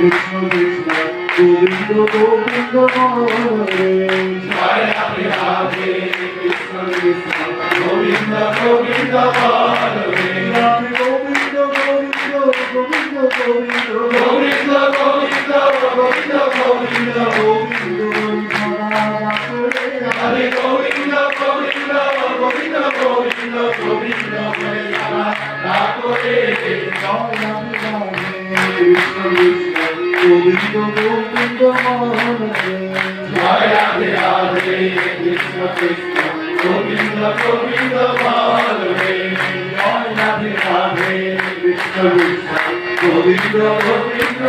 Govinda Govinda Hare Joy Radhe Radhe Krishna Krishna Govinda Govinda Hare Radhe Govinda Govinda Govinda Govinda Govinda Govinda Govinda Govinda Govinda Hare Govinda Govinda Govinda Govinda Govinda Hare Sara Radhe Joy Radhe Radhe Krishna Krishna Govinda Govinda Hare Joy Radhe Radhe Krishna Krishna Govinda Govinda Hare Joy Radhe Radhe Krishna Krishna Govinda Govinda